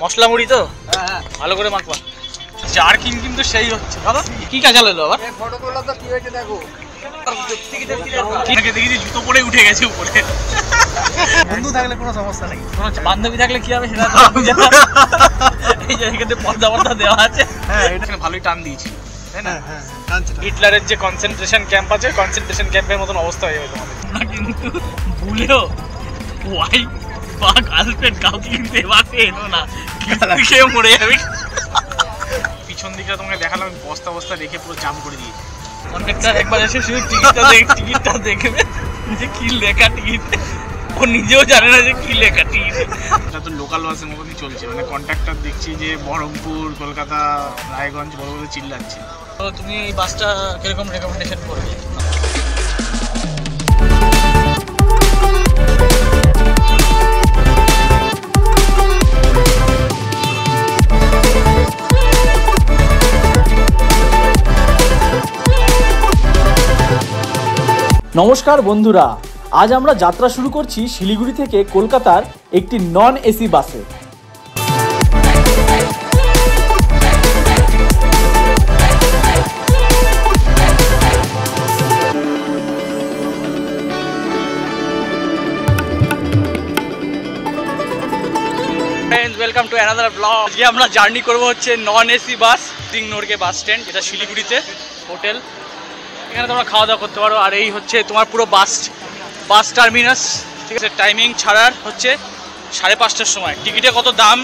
মশলা মুড়ি তো ভালো করে মাখবা। জার্কিং কিন্তু সেই হচ্ছে দাদা। কি কাঁচা লাগলো আবার? ফটো তোলা তো কি হয়েছে দেখো। দেখি জুতো পরে উঠে গেছে উপরে। বন্ধু থাকলে কোনো সমস্যা নেই, বান্ধবী থাকলে কি হবে সেটা এই যে এখানে পর্দা পর্দা দেওয়া আছে। হ্যাঁ এটা ভালোই টান দিয়েছি তাই না? হিটলারের যে কনসেন্ট্রেশন ক্যাম্প আছে, কনসেন্ট্রেশন ক্যাম্পের মতন অবস্থা হয়ে যাবে তোমাদের। তোমরা কিন্তু ভুলেও ওয়াইফ বা গার্লফ্রেন্ড কাউকে কিন্তু এবারে এলো না, খেয়ে মরে যাবে। পিছন দিকটা তোমাকে দেখালাম, বস্তা বস্তা রেখে পুরো জাম করে দিয়েছি। কন্ট্রাক্টর একবার এসে শুধু টিকিটটা দেখবে যে কি লেখা টিকিট, ও নিজেও জানে না যে কি লেখা টিকিট। এটা তো লোকাল বাসের মতনই চলছে, মানে কন্ট্রাক্টর দেখছি যে বহরমপুর, কলকাতা, রায়গঞ্জ বড় বড় চিল্লাচ্ছে। তো তুমি এই বাসটা কিরকম রেকমেন্ডেশন করবে? নমস্কার বন্ধুরা, আজ আমরা যাত্রা শুরু করছি শিলিগুড়ি থেকে কলকাতার একটি নন এসি বাসে। Welcome to another blog. আজকে আমরা জার্নি করবো হচ্ছে non AC bus, দিংনোরকে bus stand, যেটা শিলিগুড়িতে হোটেল। এখানে তোমরা খাওয়া দাওয়া করতে পারো। আর এই হচ্ছে তোমার পুরো বাস টার্মিনাস, ঠিক আছে। টাইমিং ছাড়ার হচ্ছে 5:30টার সময়। টিকিটে কত দাম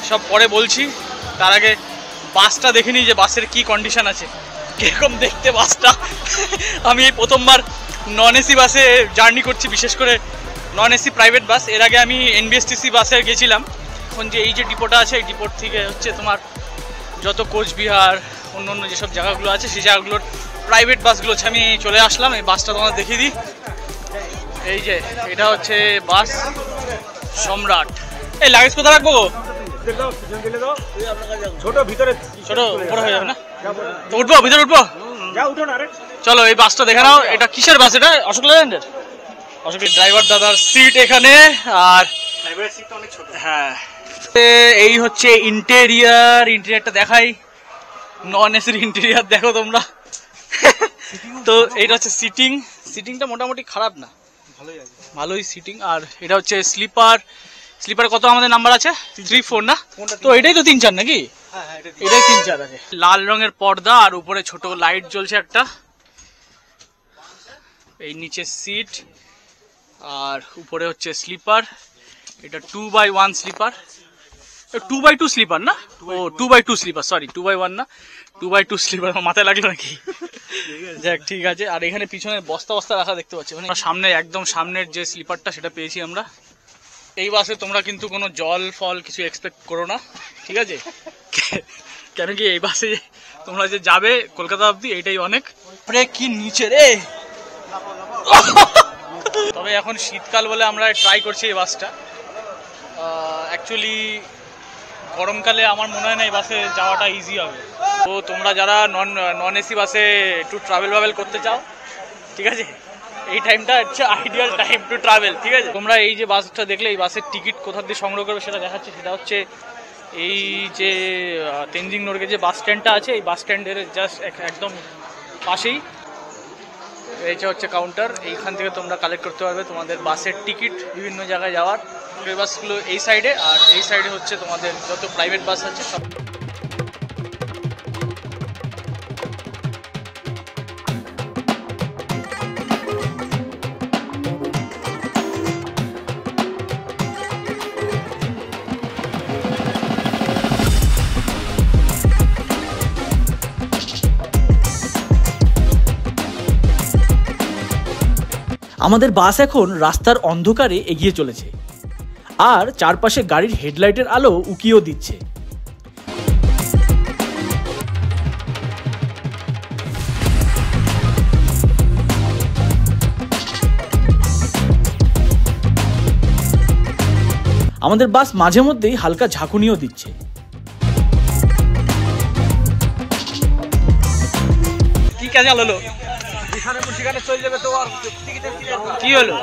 সব পরে বলছি, তার আগে বাসটা দেখে নিই যে বাসের কি কন্ডিশন আছে, কীরকম দেখতে বাসটা। আমি এই প্রথমবার নন এসি বাসে জার্নি করছি, বিশেষ করে নন এসি প্রাইভেট বাস। এর আগে আমি NBSTC বাসে গেছিলাম। এখন যে এই যে ডিপোটা আছে, এই ডিপোর থেকে হচ্ছে তোমার যত কোচবিহার, অন্য যেসব জায়গাগুলো আছে সেই জায়গাগুলোর প্রাইভেট বাসগুলো হচ্ছে। আমি চলে আসলাম, এই বাসটা তোমার দেখিয়ে দিই। এই যে এটা হচ্ছে বাস সম্রাট। এই লাগেজ কোথায় রাখবো? ছোট ভিতরে, ছোট বড় হয়ে যাবে না তো? উঠবো ভিতরে, উঠবো। চলো এই বাসটা দেখে নাও। এটা কিসের বাস? এটা অশোক লেল্যান্ডের। অশোক ড্রাইভার দাদার সিট এখানে। আর হ্যাঁ, এই হচ্ছে ইন্টেরিয়ারটা দেখাই। নন এসির ইন্টেরিয়ার দেখো তোমরা। তো এইটা হচ্ছে সিটিংটা মোটামুটি খারাপ না, ভালোই সিটিং। আর এটা হচ্ছে স্লিপার কত আমাদের নাম্বার আছে? 3-4 না? তো এটাই তো 3-4 নাকি? এটাই 3-4 আছে। লাল রঙের পর্দা আর উপরে ছোট লাইট জ্বলছে একটা। এই নিচে সিট আর উপরে হচ্ছে স্লিপার। এটা 2x1 স্লিপার, 2x2 স্লিপার না? ও 2x2 স্লিপার, সরি 2x1 না, 2x2 স্লিপার। মাথায় লাগলো নাকি? যাক ঠিক আছে। আর এখানে পিছনে বস্তা রাখা দেখতে পাচ্ছি, মানে সামনে একদম সামনের যে স্লিপারটা সেটা পেয়েছি আমরা। এই বাসে তোমরা কিন্তু কোনো জল ফল কিছু এক্সপেক্ট করো না, ঠিক আছে? কেন কি এই বাসে তোমরা যে যাবে কলকাতা অবধি এইটাই অনেক। কি নিচে রে। তবে এখন শীতকাল বলে আমরা ট্রাই করছি এই বাসটা। অ্যাকচুয়ালি গরমকালে আমার মনে হয় না এই বাসে যাওয়াটা ইজি হবে। তো তোমরা যারা নন এসি বাসে একটু ট্রাভেল করতে চাও, ঠিক আছে, এই টাইমটা হচ্ছে আইডিয়াল টাইম টু ট্রাভেল, ঠিক আছে? তোমরা এই যে বাসটা দেখলে, এই বাসের টিকিট কোথা দিয়ে সংগ্রহ করবে সেটা দেখাচ্ছে। সেটা হচ্ছে এই যে তেনজিং নোরকে যে বাস স্ট্যান্ডটা আছে, এই বাস স্ট্যান্ডের জাস্ট একদম পাশেই এইটা হচ্ছে কাউন্টার। এইখান থেকে তোমরা কালেক্ট করতে পারবে তোমাদের বাসের টিকিট বিভিন্ন জায়গায় যাওয়ার। এই বাসগুলো এই সাইডে, আর এই সাইডে হচ্ছে তোমাদের যত প্রাইভেট বাস আছে সব। আমাদের বাস এখন রাস্তার অন্ধকারে এগিয়ে চলেছে, আর চারপাশে গাড়ির হেডলাইটের আলো উকিয়েও দিচ্ছে। আমাদের বাস মাঝে মধ্যেই হালকা ঝাঁকুনিও দিচ্ছে। কি কাজ হলো? চলে যাবে তো। আর কি হলো?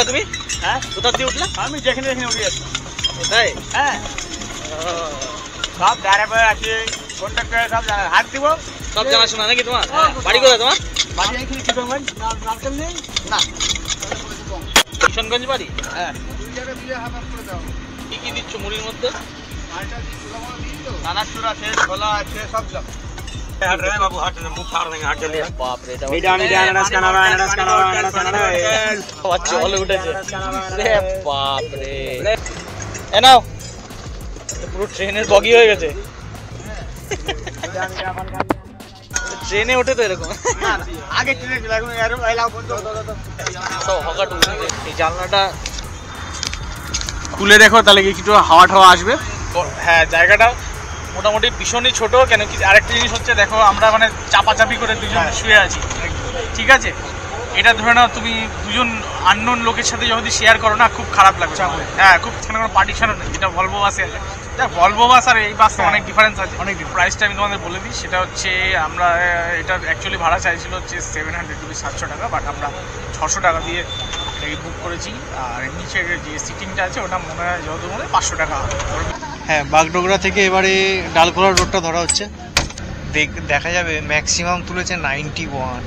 উঠলা তুমি? হ্যাঁ কোথা দিয়ে উঠলা? আমি যেখানে যেখানে উঠে যাচ্ছি। তাই? হ্যাঁ সব ড্রাইভার আছে, কন্ট্রাক্টর সব জানে। হাত দিব। সব জানাশোনা নাকি তোমার? হ্যাঁ। বাড়ি কোথায় তোমার? বাড়ি এইখানে কিশোরগঞ্জ, নারকেল নেই না। কিশনগঞ্জ বাড়ি? হ্যাঁ দুই জায়গায় দিয়ে হাত করে দাও। কি কি দিচ্ছ মুড়ির মধ্যে? আটা দিয়ে চুলামা দিয়ে তো চানাচুর আছে, ছোলা আছে, সব সব। হাট রে বাবু, হাট রে, মুখ ফাড় দেंगे, হাট চলে। বাপ রে, এটা আনারস কানাবা, আনারস কানাবা, আনারস কানাবা। আবার জল উঠেছে রে বাপ রে। এ নাও, পুরো ট্রেনের বগি হয়ে গেছে। ট্রেনে ওঠে তো এরকম। আগে ট্রেনে চলে এখন এলাও বন্ধ। সব হকাট উঠেছে। এই জানলাটা খুলে দেখো, তাহলে কি কিছু হাওয়া ঠাওয়া আসবে। হ্যাঁ, জায়গাটা মোটামুটি ভীষণই ছোট। কেন কি আরেকটা জিনিস হচ্ছে, দেখো আমরা মানে চাপাচাপি করে দুজন শুয়ে আছি, ঠিক আছে? এটা ধরে নাও তুমি দুজন আননোন লোকের সাথে যদি শেয়ার করো না, খুব খারাপ লাগবে। হ্যাঁ, খুব সেখানে কোনো পার্টিশনও নেই, যেটা ভলভো বাসে আছে। ভলভো বাস আর এই বাসে অনেক ডিফারেন্স আছে। অনেক প্রাইসটা আমি তোমাদের বলে দিই। সেটা হচ্ছে, আমরা এটা অ্যাকচুয়ালি ভাড়া চাইছিল হচ্ছে 700 রুপিস, 700 টাকা, বাট আমরা 600 টাকা দিয়ে এটাকে বুক করেছি। আর নিচের যে সিটিংটা আছে ওটা মনে হয় যত মনে 500 টাকা। হ্যাঁ, বাগডোগরা থেকে এবারে ডালখোলা রোডটা ধরা হচ্ছে। দেখা যাবে ম্যাক্সিমাম তুলেছে 91।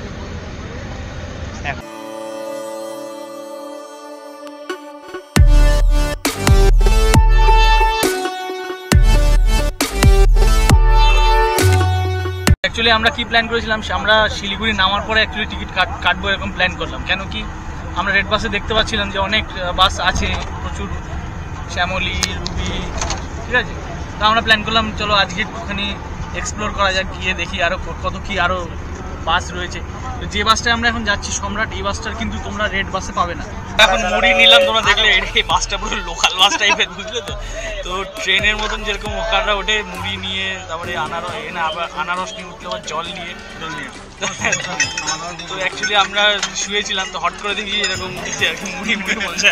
অ্যাকচুয়ালি আমরা কি প্ল্যান করেছিলাম, আমরা শিলিগুড়ি নামার পরে অ্যাকচুয়ালি টিকিট কাটবো এরকম প্ল্যান করলাম। কেন কি আমরা রেড বাসে দেখতে পাচ্ছিলাম যে অনেক বাস আছে, প্রচুর শ্যামলী, রুবি, ঠিক আছে? তো আমরা প্ল্যান করলাম চলো আজকে একটুখানি এক্সপ্লোর করা যাক, গিয়ে দেখি আরও কত কি আরও বাস রয়েছে। তো যে বাসটায় আমরা এখন যাচ্ছি সম্রাট, এই বাসটার কিন্তু তোমরা রেড বাসে পাবে না। এখন মুড়ি নিলাম, তোমরা দেখলে এই বাসটা পুরো লোকাল বাস টাইপের, বুঝলে তো? তো ট্রেনের মতন যেরকম ওখানরা ওঠে মুড়ি নিয়ে, তারপরে আবার আনারস নিয়ে উঠলে আবার জল নিয়ে তো অ্যাকচুয়ালি আমরা শুয়েছিলাম, তো হট করে দেখি এরকম দিচ্ছে আর কি, মুড়ি বলছে।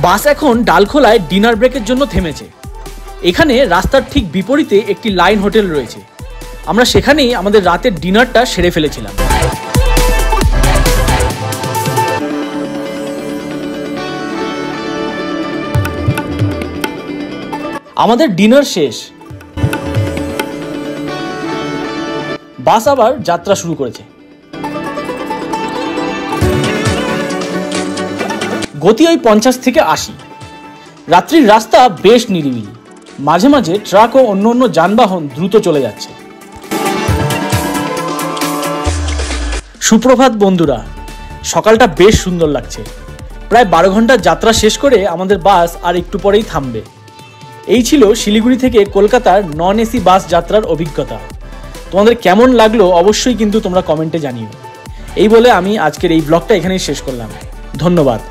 বাস এখন ডালখোলায় ডিনার ব্রেকের জন্য থেমেছে। এখানে রাস্তার ঠিক বিপরীতে একটি লাইন হোটেল রয়েছে। আমরা সেখানেই আমাদের রাতের ডিনারটা সেরে ফেলেছিলাম। আমাদের ডিনার শেষ, বাস আবার যাত্রা শুরু করেছে। গতি ওই 50 থেকে 80। রাত্রির রাস্তা বেশ নিরিবিলি, মাঝে মাঝে ট্রাক ও অন্য যানবাহন দ্রুত চলে যাচ্ছে। সুপ্রভাত বন্ধুরা, সকালটা বেশ সুন্দর লাগছে। প্রায় 12 ঘন্টার যাত্রা শেষ করে আমাদের বাস আর একটু পরেই থামবে। এই ছিল শিলিগুড়ি থেকে কলকাতার নন এসি বাস যাত্রার অভিজ্ঞতা। তোমাদের কেমন লাগলো অবশ্যই কিন্তু তোমরা কমেন্টে জানিও। এই বলে আমি আজকের এই ব্লগটা এখানেই শেষ করলাম। ধন্যবাদ।